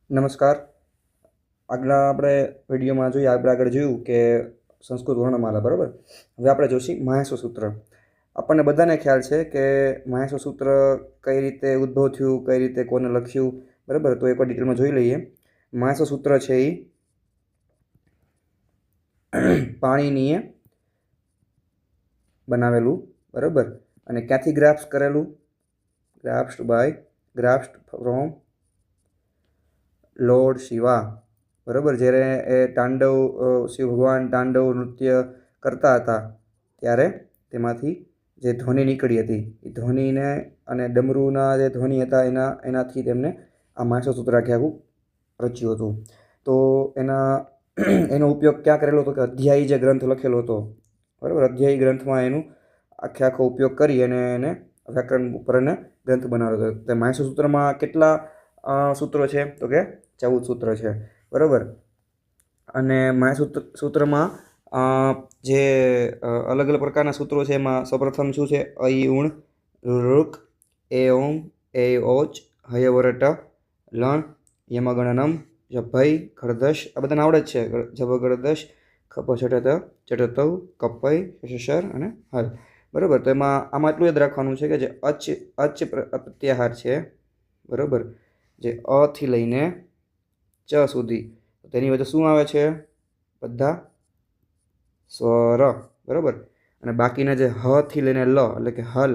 નમસ્કાર. આપણે વિડીયોમાં આગળ જોયું કે સંસ્કૃત વર્ણમાલા, બરાબર. હવે આપણે જોઈશું મહેશ્વ સૂત્ર. આપણને બધાને ખ્યાલ છે કે મહેશ્વ સૂત્ર કઈ રીતે ઉદ્ભવ થયું, કઈ રીતે કોને લખ્યું, બરાબર. તો એકવાર ડિટેલમાં જોઈ લઈએ. મહેશ્વ સૂત્ર છે એ પાણીનીએ બનાવેલું, બરાબર. અને ક્યાંથી ગ્રાફ્ટ કરેલું? ગ્રાફ્ટ ફ્રોમ લોર્ડ શિવા, બરાબર. જ્યારે એ શિવ ભગવાન તાંડવ નૃત્ય કરતા હતા ત્યારે તેમાંથી જે ધ્વનિ નીકળી હતી એ ધ્વનિને અને ડમરૂના જે ધ્વનિ હતા એનાથી તેમને આ મહેશ્વ સૂત્ર આખું રચ્યું હતું. તો એનો ઉપયોગ ક્યાં કરેલો હતો કે અધ્યાયી જે ગ્રંથ લખેલો હતો, બરાબર. અધ્યાયી ગ્રંથમાં એનું આખો ઉપયોગ કરી અને એને વ્યાકરણ ઉપર એને ગ્રંથ બનાવેલો હતો. તો મહેશ્વ સૂત્રમાં કેટલા સૂત્રો છે? તો કે 14 સૂત્ર છે, બરાબર. અને મહેશ્વ સૂત્રમાં જે અલગ અલગ પ્રકારના સૂત્રો છે એમાં સૌપ્રથમ શું છે? અ ઉણ ઋક એ ઓમ એ ઓચ હયવરટ લણ યમગણનમ જભય ખરદશ. આ બધાને આવડે જ છે. જભ ગરદશ ખપ ચટત કપય શશર અને હલ, બરાબર. તો આમાં એટલું યાદ રાખવાનું છે કે જે અચ પ્રત્યાહાર છે, બરાબર, જે અ થી લઈને ચ સુધી, તેની વચ્ચે શું આવે છે? બધા સ્વર, બરાબર. અને બાકીના જે હ થી લઈને લ એટલે કે હલ,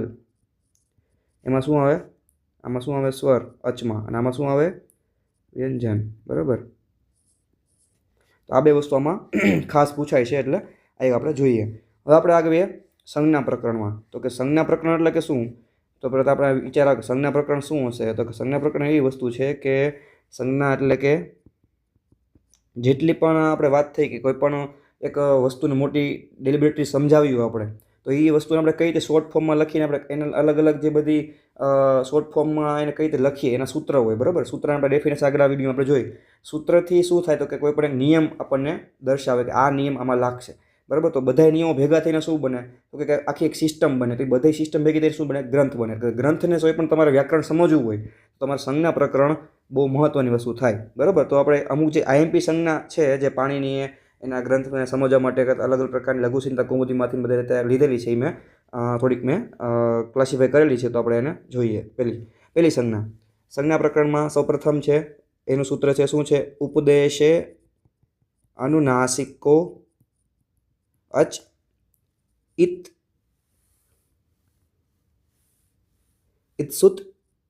એમાં શું આવે? આમાં શું આવે? સ્વર અચમાં. અને આમાં શું આવે? વ્યંજન, બરાબર. તો આ બે વસ્તુ આમાં ખાસ પૂછાય છે, એટલે આ આપણે જોઈએ. હવે આપણે આગળ સંજ્ઞા પ્રકરણમાં. તો કે સંજ્ઞા પ્રકરણ એટલે કે શું? તો પહેલાં આપણે વિચાર કે સંજ્ઞા પ્રકરણ શું હશે? તો કે સંજ્ઞા પ્રકરણ એવી વસ્તુ છે કે સંજ્ઞા એટલે કે જેટલી પણ આપણે વાત થઈ કે કોઈ પણ એક વસ્તુને મોટી ડેલિબરેટલી સમજાવ્યું આપણે, તો એ વસ્તુને આપણે કઈ રીતે શોર્ટ ફોર્મમાં લખીને આપણે એને અલગ અલગ જે બધી શોર્ટ ફોર્મમાં એને કઈ રીતે લખીએ એના સૂત્ર હોય, બરાબર. સૂત્ર આપણે ડેફિનેશન આગળ વિડીયો આપણે જોઈ. સૂત્રથી શું થાય? તો કે કોઈ પણ એક નિયમ આપણને દર્શાવે કે આ નિયમ આમાં લાગશે, બરાબર. તો બધા નિયમો ભેગા થઈને શું બને? તો કે આખી એક સિસ્ટમ બને. તો બધી સિસ્ટમ ભેગી થઈને શું બને? ગ્રંથ બને. ગ્રંથને કોઈ પણ તમારે વ્યાકરણ સમજવું હોય તો તમારે સંજ્ઞા પ્રકરણ બહુ મહત્વની વસ્તુ થાય, બરાબર. તો આપણે અમુક જે આઈએમપી સંજ્ઞા છે જે પાણીની એના ગ્રંથને સમજવા માટે અલગ અલગ પ્રકારની લઘુચિંતા કૌમુદીમાંથી બધા રીતે લીધેલી છે. મેં થોડીક ક્લાસિફાઈ કરેલી છે. તો આપણે એને જોઈએ. પહેલી સંજ્ઞા પ્રકરણમાં સૌપ્રથમ છે એનું સૂત્ર છે શું છે? ઉપદેશે અનુનાસિકો અચ ઇત્સુત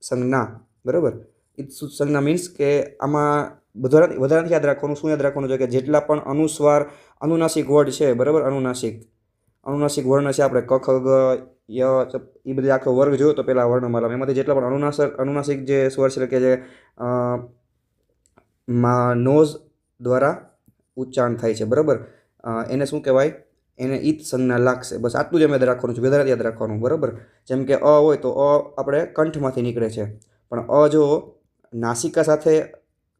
સંજ્ઞા, બરાબર. ઇત્સુત સંજ્ઞા મીન્સ કે આમાં વધારાથી યાદ રાખવાનું. શું યાદ રાખવાનું છે? કે જેટલા પણ અનુનાસિક વર્ડ છે, બરાબર. અનુનાસિક વર્ણ છે આપણે ક ખ ગ ય એ બધી આખો વર્ગ જોયો તો પહેલાં વર્ણમાલામાં, એમાંથી જેટલા પણ અનુનાસિક જે સ્વર છે કે જે નોઝ દ્વારા ઉચ્ચારણ થાય છે, બરાબર, એને શું કહેવાય? એને ઈત સંજ્ઞા લાગશે. બસ આટલું જ યાદ રાખવાનું છે, વધારે યાદ રાખવાનું, બરાબર. જેમ કે અ હોય તો અ આપણે કંઠમાંથી નીકળે છે, પણ અ જો નાસિકા સાથે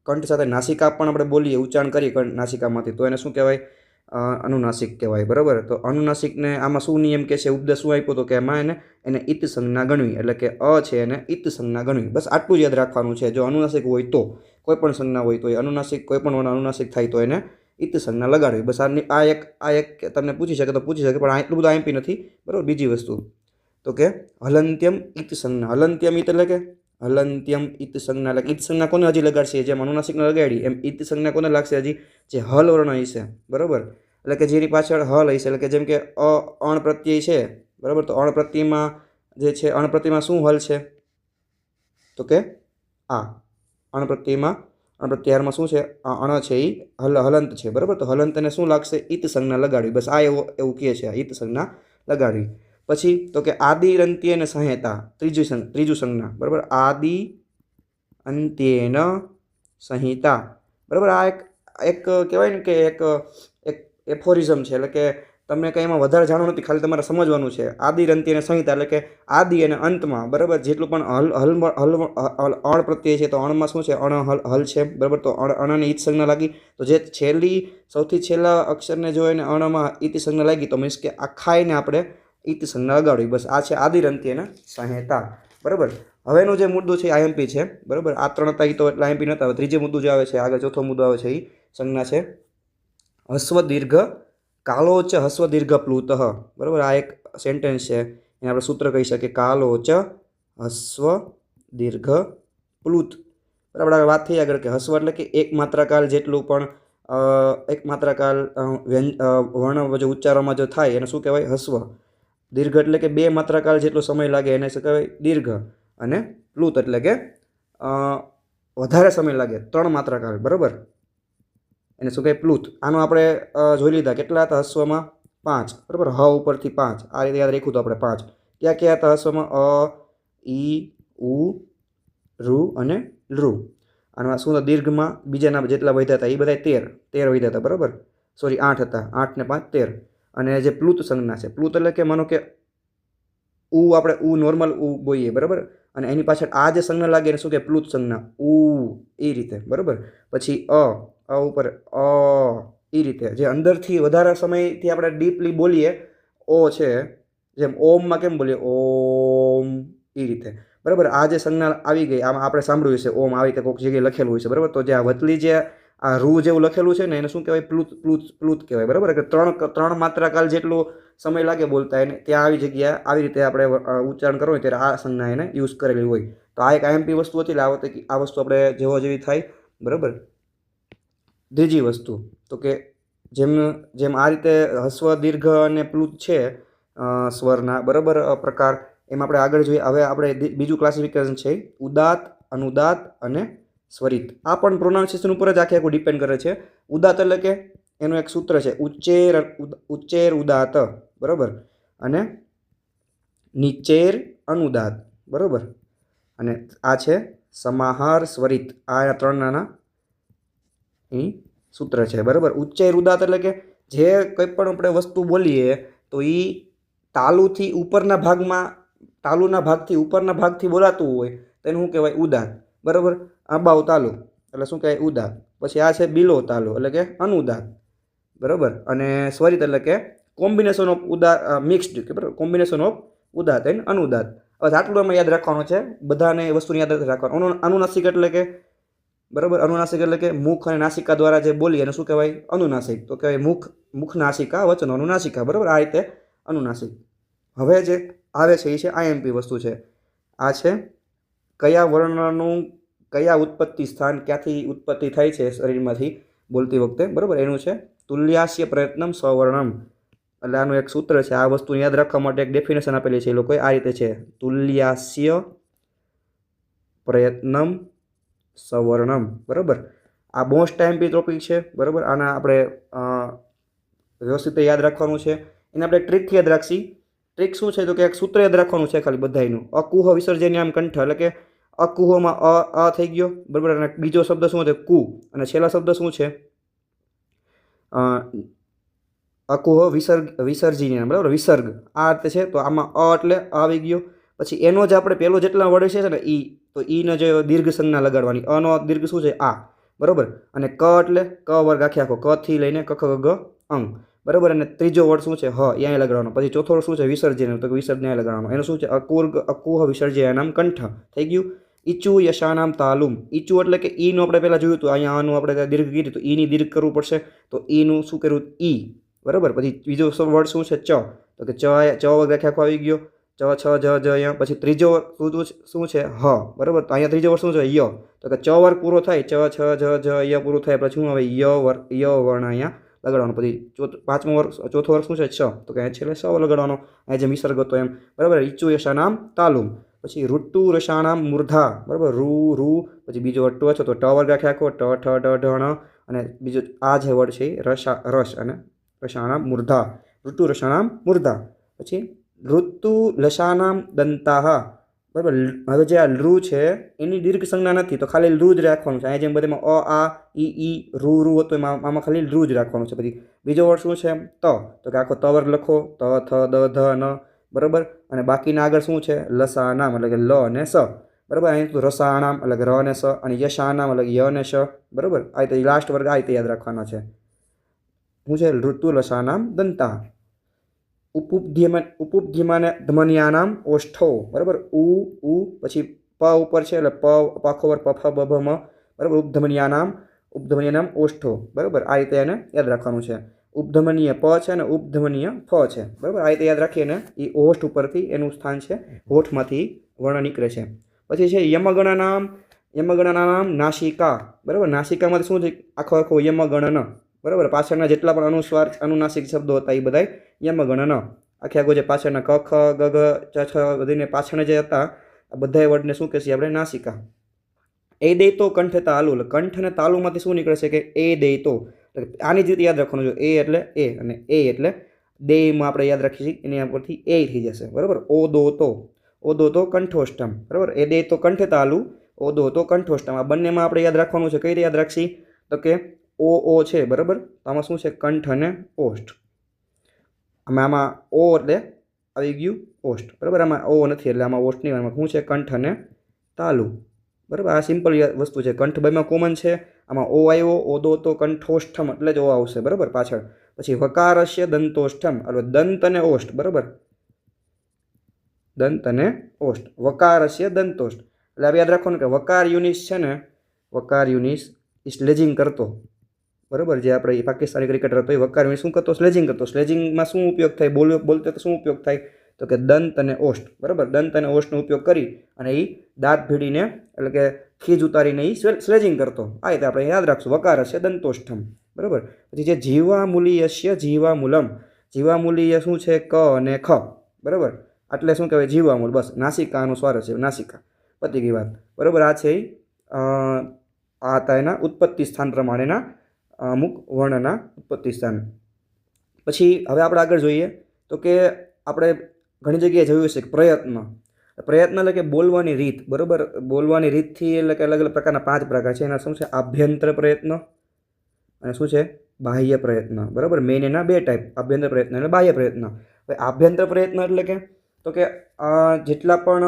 કંઠ સાથે નાસિકા પણ આપણે બોલીએ, ઉચ્ચારણ કરીએ નાસિકામાંથી, તો એને શું કહેવાય? અનુનાસિક કહેવાય, બરાબર. તો અનુનાસિકને આમાં શું નિયમ કે છે? ઉપદેશ શું આપ્યો? તો કે એમાં એને ઈત સંજ્ઞા ગણવી, એટલે કે અ છે એને ઈત સંજ્ઞા ગણવી. બસ આટલું જ યાદ રાખવાનું છે. જો અનુનાસિક હોય તો કોઈ પણ સંજ્ઞા હોય તો અનુનાસિક કોઈ પણ અનુનાસિક થાય તો એને ઈત સંજ્ઞા લગાડવી. બસ આ એક તમને પૂછી શકે તો પૂછી શકે, પણ એટલું બધું આઈએમપી નથી, બરાબર. બીજી વસ્તુ તો કે હલંત્યમ ઈત સંજ્ઞા. હલંત્યમ ઈત એટલે કે હલંત્યમ ઈત સંજ્ઞા એટલે ઈત સંજ્ઞા કોને હજી લગાડશે? જેમ અનુનાસિકને લગાડી એમ ઈત સંજ્ઞા કોને લાગશે? હજી જે હલ વર્ણ હશે, બરાબર. એટલે કે જેની પાછળ હલ હશે, એટલે કે જેમ કે અણ પ્રત્યય છે, બરાબર. તો અણ પ્રત્યયમાં જે છે, અણ પ્રત્યયમાં શું હલ છે? તો કે આ અણ પ્રત્યાહારમાં શું છે? અણ છે એ હલંત છે, બરાબર. તો હલંતને શું લાગશે? ઈત સંજ્ઞા લગાડવી. બસ આ એવું કહે છે, ઈત સંજ્ઞા લગાડવી. પછી તો કે આદિ અંત્યેન સંહિતા, ત્રીજું સંજ્ઞા, બરાબર. આદિ અંત્યેન સંહિતા, બરાબર. આ એક કહેવાય ને કે એક એફોરિઝમ છે, એટલે કે તમને કંઈ એમાં વધારે જાણવું નથી, ખાલી તમારે સમજવાનું છે. આદિ અંત્ય અને સંહિતા એટલે કે આદિ અને અંતમાં, બરાબર, જેટલું પણ અણ પ્રત્યય છે તો અણમાં શું છે? હલ છે, બરાબર. તો અણને ઈત સંજ્ઞા લાગી. તો જે સૌથી છેલ્લા અક્ષરને જો એને અણમાં ઈત સંજ્ઞા લાગી તો મીન્સ કે આખાઈને આપણે ઈત સંજ્ઞા લગાડવી. બસ આ છે આદિ અંત્ય અને સંહિતા, બરાબર. હવેનો જે મુદ્દો છે આઈએમપી છે, બરાબર. આ 3 હતા એ તો એટલે આઈએમપી નહોતા. હવે ત્રીજો મુદ્દો જે આવે છે આગળ, ચોથો મુદ્દો આવે છે એ સંજ્ઞા છે હસ્વ દીર્ઘ કાલોચ હસ્વ દીર્ઘ પ્લુત, બરાબર. આ એક સેન્ટેન્સ છે, એને આપણે સૂત્ર કહી શકીએ કાલોચ હસ્વ દીર્ઘ પ્લુત, બરાબર. આગળ વાત થઈ આગળ કે હસ્વ એટલે કે એક માત્રાકાલ જેટલું પણ એક માત્રાકાલ વર્ણ જો ઉચ્ચારણમાં જો થાય એને શું કહેવાય? હસ્વ. દીર્ઘ એટલે કે 2 માત્રાકાલ જેટલો સમય લાગે એને શું કહેવાય? દીર્ઘ. અને પ્લુત એટલે કે વધારે સમય લાગે 3 માત્રાકાલ, બરાબર, એને શું કહેવાય? પ્લુત. આનો આપણે જોઈ લીધા કેટલા હતા હસ્વમાં? 5, બરાબર. હ ઉપરથી 5 આ રીતે યાદ રાખ્યું તો આપણે 5 ક્યાં ક્યાં હતા હસ્વમાં? અ, ઈ, ઉ, ઋ અને લૃ. આમાં શું હતા? દીર્ઘમાં બીજાના જેટલા વધ્યા હતા એ બધા 13 વધ્યા હતા, બરાબર. સોરી 8 હતા, 8 ને 5 13. અને જે પ્લુત સંજ્ઞા છે, પ્લુત એટલે કે માનો કે ઉ આપણે ઉ નોર્મલ ઉ બોલીએ, બરાબર, અને એની પાછળ આ જે સંજ્ઞા લાગે એને શું કે? પ્લુત સંજ્ઞા, ઉ, એ રીતે, બરાબર. પછી અ ઉપર અ, એ રીતે જે અંદરથી વધારે સમયથી આપણે ડીપલી બોલીએ ઓ છે, જેમ ઓમમાં કેમ બોલીએ? ઓમ, એ રીતે, બરાબર. આ જે સંજ્ઞા આવી ગઈ આમાં આપણે સાંભળ્યું છે ઓમ આવી રીતે કોઈક જગ્યાએ લખેલું હોય છે, બરાબર. તો જે આ વચલી જે આ રૂ જેવું લખેલું છે ને એને શું કહેવાય? પ્લુત પ્લુત પ્લુત કહેવાય, બરાબર. કે 3 માત્રાકાલ જેટલો સમય લાગે બોલતા એને ત્યાં આવી જગ્યા આવી રીતે આપણે ઉચ્ચારણ કરવું હોય ત્યારે આ સંજ્ઞા એને યુઝ કરેલી હોય. તો આ એક આઈએમપી વસ્તુ હતી એટલે આ વસ્તુ આપણે જેવો જેવી થાય, બરાબર. ત્રીજી વસ્તુ તો કે જેમ જેમ આ રીતે હસ્વ દીર્ઘ અને પ્લુત છે સ્વરના, બરાબર, પ્રકાર, એમ આપણે આગળ જોઈએ. હવે આપણે બીજું ક્લાસિફિકેશન છે ઉદાત, અનુદાત અને સ્વરિત. આ પણ પ્રોનાઉન્સિએશન ઉપર જ આખું ડિપેન્ડ કરે છે. ઉદાત એટલે કે એનું એક સૂત્ર છે ઉચ્ચેર ઉદાત, બરાબર, અને નીચેર અનુદાત, બરાબર, અને આ છે સમાહાર સ્વરિત. આ 3 નાના સૂત્ર છે, બરાબર. ઉચ્ચેર ઉદાત એટલે કે જે કંઈ પણ આપણે વસ્તુ બોલીએ તો એ તાલુથી ઉપરના ભાગમાં, તાલુના ભાગથી ઉપરના ભાગથી બોલાતું હોય તો એનું શું કહેવાય? ઉદાત, બરાબર. આબાવ તાલુ એટલે શું કહેવાય? ઉદાત. પછી આ છે બિલો તાલુ એટલે કે અનુદાત, બરાબર. અને સ્વરિત એટલે કે કોમ્બિનેશન ઓફ મિક્સ્ડ, બરાબર, કોમ્બિનેશન ઓફ ઉદાત એન્ડ અનુદાત. હવે આટલું એમાં યાદ રાખવાનું છે, બધાને વસ્તુને યાદ રાખવાનું. અનુનાસિક એટલે કે, બરાબર, અનુનાસિક એટલે કે મુખ અને નાસિકા દ્વારા જે બોલીએ એને શું કહેવાય? અનુનાસિક. તો કહેવાય મુખ નાસિકા વચનો અનુનાસિકા, બરાબર. આ રીતે અનુનાસિક. હવે જે આવે છે એ છે આઈએમપી વસ્તુ છે. આ છે કયા વર્ણનું કયા ઉત્પત્તિ સ્થાન, ક્યાંથી ઉત્પત્તિ થાય છે શરીરમાંથી બોલતી વખતે, બરાબર, એનું છે તુલ્યાસ્ય પ્રયત્નમ સ્વર્ણમ. એટલે આનું એક સૂત્ર છે. આ વસ્તુ યાદ રાખવા માટે એક ડેફિનેશન આપેલી છે એ લોકોએ. આ રીતે છે તુલ્યાસ્ય પ્રયત્નમ સવર્ણમ, બરાબર. આ મોસ્ટ આઈએમપી ટોપિક છે, બરાબર. આના આપણે વ્યવસ્થિત યાદ રાખવાનું છે. એને આપણે ટ્રીકથી યાદ રાખશી. ટ્રીક શું છે તો કે એક સૂત્ર યાદ રાખવાનું છે ખાલી બધાયનું. અકુહ વિસર્જન આમ કંઠ એટલે કે અકુહમાં અ થઈ ગયો, બરાબર. અને બીજો શબ્દ શું છે? કુ. અને છેલ્લા શબ્દ શું છે? અકુહ વિસર્જિની, બરાબર, વિસર્ગ. આ રીતે છે. તો આમાં એટલે આવી ગયો. પછી એનો જ આપણે પેલો જેટલા વર્ડ છે ને ઈ, તો ઈનો જે દીર્ઘ સંજ્ઞા લગાડવાની. અનો દીર્ઘ શું છે? આ, બરાબર. અને ક એટલે ક વર્ગ આખો ક થી લઈને ક ખ ગ અંગ, બરાબર. અને ત્રીજો વર્ડ શું છે? હ, અહીંયા લગાડવાનો. પછી ચોથો વર્ડ શું છે? વિસર્જન, તો વિસર્જન અહીંયા લગાડવાનો. એનું શું છે? અકુહ વિસર્જયાનામ કંઠ થઈ ગયું. ઈચુ યશાનામ તાલુમ. ઈચુ એટલે કે ઈનું આપણે પહેલાં જોયું હતું, અહીંયા આનું આપણે દીર્ઘ કીધું તો ઈની દીર્ઘ કરવું પડશે. તો ઈનું શું કર્યું? ઈ, બરાબર. પછી બીજો વર્ડ શું છે? ચ, તો કે ચ વર્ગ આખો આવી ગયો. ચ છ જ જ અહીંયા. પછી ત્રીજો વર્ગ શું છે? હ, બરાબર. તો અહીંયા ત્રીજો વર્ડ શું છે? ય. તો કે ચ વર્ગ પૂરો થાય, ચ છ જ જ ય પૂરું થાય પછી શું આવે? ય વર્ણ અહીંયા લગાડવાનો. પછી પાંચમો વર્ગ, ચોથો વર્ગ શું છે? छ, તો કે છેલ્લે સ લગાડવાનો. અહીંયા જે વિસર્ગ હતો એમ, બરાબર. ઈચુ યશાનામ તાલુમ. પછી ઋતુ રસાણામ મૂર્ધા, બરાબર. રૂ. પછી બીજો વર્ડ ટ છે તો ટ વર્ગ આખો ટ ઠ ઢ ઢ અને બીજો આ જે વર્ડ છે રસ અને રસાણામ મૂર્ધા. ઋતુ રસાણામ મૂર્ધા. પછી ઋતુ લસાનામ દંતાહ, બરાબર. હવે જે આ લૃ છે એની દીર્ઘ સંજ્ઞા નથી તો ખાલી લૃ જ રાખવાનું છે. અહીંયા જેમ બધામાં અ આ ઈ રૂ હતો એમાં આમાં ખાલી લૃ જ રાખવાનું છે. પછી બીજો વર્ડ શું છે? ત, તો કે આખો ત વર્ગ લખો, ત થ દ ધ ન, બરાબર. અને બાકીના આગળ શું છે? લસાનામ એટલે કે લ અને સ, બરાબર. અહીં તો રસાણામ એટલે કે ર અને સ, અને યશાનામ એટલે ય અને શ, બરાબર. આ રીતે લાસ્ટ વર્ગ આ રીતે યાદ રાખવાનો છે. શું છે? ઋતુ લસાનામ દંતા. ઉપુપધ્યમાને ધમનિયાનામ ઓષ્ઠો, બરાબર. ઉ પછી પ ઉપર છે એટલે પ પાખો વાર પફ બભ મ બરાબર ઉપધમનીય નામ ઓષ્ઠો બરાબર આ રીતે એને યાદ રાખવાનું છે ઉપધમનીય પ છે અને ઉપધમનીય ફ છે બરાબર આ રીતે યાદ રાખીએ ને એ ઓષ્ઠ ઉપરથી એનું સ્થાન છે હોઠમાંથી વર્ણ નીકળે છે પછી છે યમગણના નામ નાસિકા બરાબર નાસિકામાંથી શું છે આખો યમગણન બરાબર પાછળના જેટલા પણ અનુસ્વાર અનુનાસિક શબ્દો હતા એ બધા યમગણન આખો જે પાછળના ક ખ ગ ઘ ચ છ બધીને પાછળના જે હતા આ બધા વર્ડને શું કહેશે આપણે નાસિકા એ દે તો કંઠ તાલુ કંઠ અને તાલુમાંથી શું નીકળે છે કે એ દે તો આની જ રીતે યાદ રાખવાનું છે એ એટલે એ અને એ એટલે દેમાં આપણે યાદ રાખીએ છીએ એની પરથી એ થઈ જશે બરાબર ઓ દો તો કંઠોષ્ટમ બરાબર એ દે તો કંઠ તાલુ ઓ દો તો કંઠોષ્ટમ આ બંનેમાં આપણે યાદ રાખવાનું છે કઈ રીતે યાદ રાખશી તો કે ઓ છે બરાબર તો આમાં શું છે કંઠ અને ઓષ્ઠ આમાં ઓ એટલે આવી ગયું ઓષ્ઠ બરાબર આમાં ઓ નથી એટલે આમાં ઓષ્ઠ નહીં આમાં શું છે કંઠ અને તાલુ બરાબર આ સિમ્પલ વસ્તુ છે કંઠ બેમાં કોમન છે આમાં ઓ આવ્યો ઓદો તો કંઠોષ્ઠમ એટલે જ ઓ આવશે બરાબર પાછળ પછી વકારસ્ય દંતોષ્ઠમ એટલે દંત અને ઓષ્ઠ બરાબર દંત અને ઓષ્ઠ વકારસ્ય દંતોષ્ઠ એટલે હવે યાદ રાખવાનું કે વકાર યુનિસ છે ને વકાર યુનિસ સ્લેજિંગ કરતો બરાબર જે આપણે પાકિસ્તાની ક્રિકેટર હતો એ વકાર યુનિસ શું કરતો સ્લેજિંગ કરતો સ્લેજિંગમાં શું ઉપયોગ થાય બોલતો તો શું ઉપયોગ થાય તો કે દંત અને ઓષ્ઠ બરાબર દંત અને ઓષ્ઠનો ઉપયોગ કરી અને એ દાંત ભીડીને એટલે કે ખીજ ઉતારીને એ સ્લેજિંગ કરતો આ રીતે આપણે યાદ રાખશું વકાર હશે દંતોષ્ઠમ બરાબર પછી જે જીવામૂલીયસ્ય જીવામૂલીય શું છે ક અને ખ બરાબર એટલે શું કહેવાય જીવામૂલ બસ નાસિકાનો સ્વર છે નાસિકા પતી ગઈ વાત બરાબર આ છે આ હતા એના ઉત્પત્તિ સ્થાન પ્રમાણેના અમુક વર્ણના ઉત્પત્તિ સ્થાન પછી હવે આપણે આગળ જોઈએ તો કે આપણે ઘણી જગ્યાએ જોયું છે કે પ્રયત્ન એટલે કે બોલવાની રીત બરાબર બોલવાની રીતથી એટલે કે અલગ અલગ પ્રકારના 5 પ્રકાર છે એના શું છે આભ્યંતર પ્રયત્ન અને શું છે બાહ્ય પ્રયત્ન બરાબર મેઇન એના 2 ટાઈપ આભ્યંતર પ્રયત્ન અને બાહ્ય પ્રયત્ન હવે આભ્યંતર પ્રયત્ન એટલે કે તો કે જેટલા પણ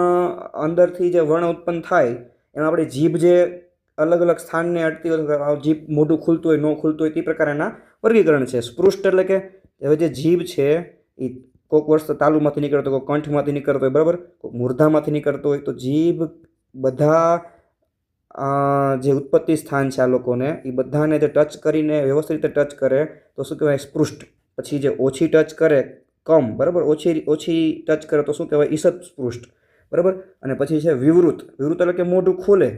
અંદરથી જે વર્ણ ઉત્પન્ન થાય એમાં આપણી જીભ જે અલગ અલગ સ્થાનને અટતી હોય જીભ મોઢું ખુલતું હોય ન ખુલતું હોય તે પ્રકારના વર્ગીકરણ છે સ્પૃષ્ટ એટલે કે હવે જે જીભ છે એ કોઈક વર્ષ તાલુમાંથી નીકળતો કોઈ કંઠમાંથી નીકળતો હોય બરાબર કોઈક મૂર્ધામાંથી નીકળતો હોય તો જીભ બધા જે ઉત્પત્તિ સ્થાન છે આ લોકોને એ બધાને જે ટચ કરીને વ્યવસ્થિત રીતે ટચ કરે તો શું કહેવાય સ્પૃષ્ટ પછી જે ઓછી ટચ કરે કમ બરાબર ઓછી ટચ કરે તો શું કહેવાય ઈષત સ્પૃષ્ટ બરાબર અને પછી છે વિવૃત એટલે કે મોઢું ખુલે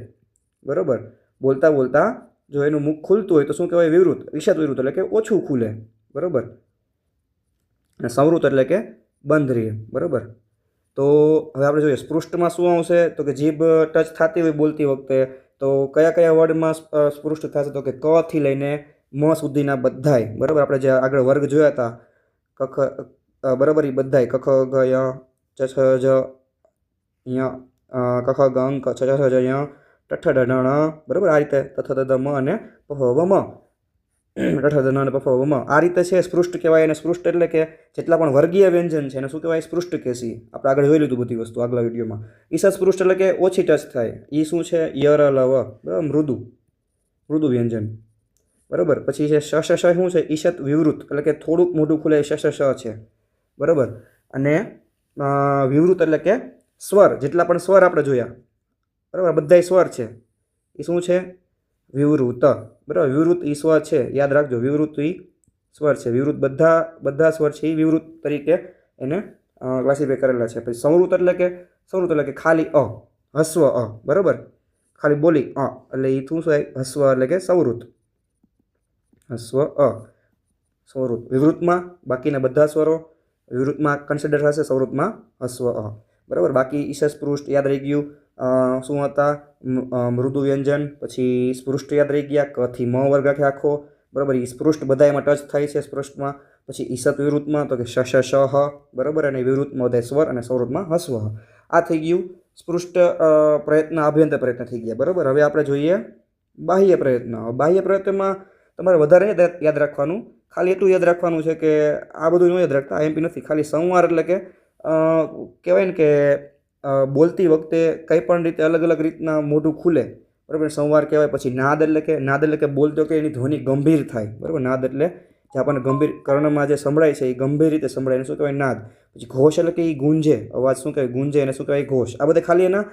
બરાબર બોલતા જો એનું મુખ ખુલતું હોય તો શું કહેવાય વિવૃત ઈષત વિવૃત એટલે કે ઓછું ખુલે બરાબર અને સંવૃત એટલે કે બંધ રહે બરાબર તો હવે આપણે જોઈએ સ્પૃષ્ટમાં શું આવશે તો કે જીભ ટચ થતી હોય બોલતી વખતે તો કયા વર્ડમાં સ્પૃષ્ટ થશે તો કે ક થી લઈને મ સુધીના બધાય બરાબર આપણે જે આગળ વર્ગ જોયા હતા કખ બરાબર એ બધાય કખ ગ ય ચ છ જ ય કખ ગ અંક છ છ જ ય ટઠ ઢ બરાબર આ રીતે તથ દ મ અને પફ વ મ ટઠ દ અને પફ વ મ આ રીતે છે સ્પૃષ્ટ કહેવાય અને સ્પૃષ્ટ એટલે કે જેટલા પણ વર્ગીય વ્યંજન છે એને શું કહેવાય સ્પૃષ્ટ કહેશી આપણે આગળ જોઈ લીધું બધી વસ્તુ આગલા વિડીયોમાં ઈસા સ્પૃષ્ટ એટલે કે ઓછી ટચ થાય એ શું છે યર લવ બરાબર મૃદુ વ્યંજન બરાબર પછી છે શ શ શું છે ઈશત વિવૃત એટલે કે થોડુંક મોઢું ખુલે શ શ છે બરાબર અને વિવૃત એટલે કે સ્વર જેટલા પણ સ્વર આપણે જોયા બરાબર બધાય સ્વર છે એ શું છે વિવૃત બરાબર વિવૃત એ સ્વર છે યાદ રાખજો વિવૃત એ સ્વર છે વિવૃત બધા સ્વર છે એ વિવૃત તરીકે એને ક્લાસિફાય કરેલા છે પછી સંવૃત એટલે કે ખાલી હસ્વ બરાબર ખાલી બોલી એટલે એ શું છે હસ્વ એટલે કે સંવૃત સંવૃત વિવૃતમાં બાકીના બધા સ્વરો વિવૃતમાં કન્સિડર થશે સંવૃતમાં હસ્વ બરાબર બાકી ઈશા સ્પૃષ્ટ યાદ રહી ગયું શું હતા મૃદુ વ્યંજન પછી સ્પૃષ્ટ યાદ રહી ગયા ક થી મ વર્ગ આખો બરાબર એ સ્પૃષ્ટ બધા એમાં ટચ થાય છે સ્પૃષ્ટમાં પછી ઈશત વિવૃતમાં તો કે શ શ હ બરાબર અને વિવૃતમાં બધા સ્વર અને સંવૃતમાં હસ્વ આ થઈ ગયું સ્પૃષ્ટ પ્રયત્ન આભ્યંતર પ્રયત્ન થઈ ગયા બરાબર હવે આપણે જોઈએ બાહ્ય પ્રયત્નમાં તમારે વધારે યાદ રાખવાનું ખાલી એટલું યાદ રાખવાનું છે કે આ બધું ન યાદ રાખતા આઈએમપી નથી ખાલી સંવાર એટલે કે કહેવાય ને કે બોલતી વખતે કંઈ પણ રીતે અલગ અલગ રીતના મોઢું ખુલે બરાબર સંવાર કહેવાય પછી નાદ એટલે કે બોલતો કે એની ધ્વનિ ગંભીર થાય બરાબર નાદ એટલે જે આપણને ગંભીર કર્ણમાં જે સંભળાય છે એ ગંભીર રીતે સંભળાય એને શું કહેવાય નાદ પછી ઘોષ એટલે કે એ ગુંજે અવાજ શું કહેવાય ગુંજે એને શું કહેવાય ઘોષ આ બધા ખાલી એના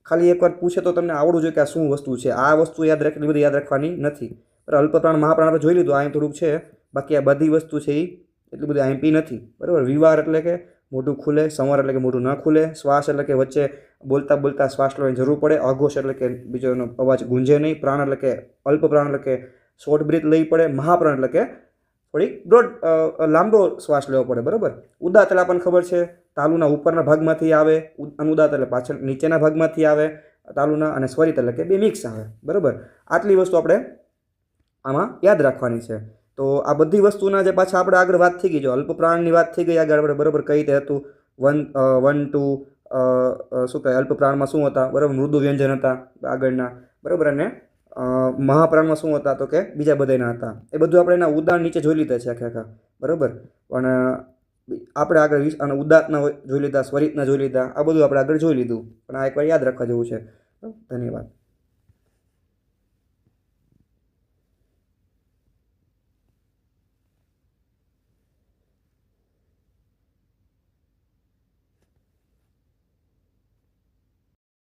ખાલી એકવાર પૂછે તો તમને આવડવું જોઈએ કે આ શું વસ્તુ છે. આ વસ્તુ યાદ એટલી બધી યાદ રાખવાની નથી. બરાબર, અલ્પપ્રાણ મહાપ્રાણ આપણે જોઈ લીધું, અહીં થોડુંક છે. બાકી આ બધી વસ્તુ છે એ એટલી બધી આઈમ્પી નથી. બરાબર, વિવાર એટલે કે મોઢું ખુલે, સંવાર એટલે કે મોઢું ન ખુલે, શ્વાસ એટલે કે વચ્ચે બોલતા બોલતા શ્વાસ લેવાની જરૂર પડે, અઘોષ એટલે કે બીજો એનો અવાજ ગુંજે નહીં, પ્રાણ એટલે કે અલ્પપ્રાણ એટલે કે શોર્ટ બ્રીથ લઈ પડે, મહાપ્રાણ એટલે કે થોડીક બ્રોડ લાંબો શ્વાસ લેવો પડે. બરાબર, ઉદાત એટલે આપણને ખબર છે તાલુના ઉપરના ભાગમાંથી આવે, અનુદાત એટલે પાછળ નીચેના ભાગમાંથી આવે તાલુના, અને સ્વરિત એટલે કે બે મિક્સ આવે. બરાબર, આટલી વસ્તુ આપણે આમાં યાદ રાખવાની છે. તો આ બધી વસ્તુના જે પાછા આપણે આગળ વાત થઈ ગઈ, જો અલ્પપ્રાણની વાત થઈ ગઈ આગળ આપણે, બરાબર, કઈ રીતે હતું, 1 2 શું કહે અલ્પપ્રાણમાં શું હતા, બરાબર, મૃદુ વ્યંજન હતા આગળના, બરાબર, અને મહાપ્રાણમાં શું હતા તો કે બીજા બધાના હતા. એ બધું આપણે એના ઉદાહરણ નીચે જોઈ લીધા છે આખા. બરાબર, પણ આપણે આગળ અને ઉદાત્તના જોઈ લીધા, સ્વરિતના જોઈ લીધા, આ બધું આપણે આગળ જોઈ લીધું, પણ આ એકવાર યાદ રાખવા જેવું છે. ધન્યવાદ.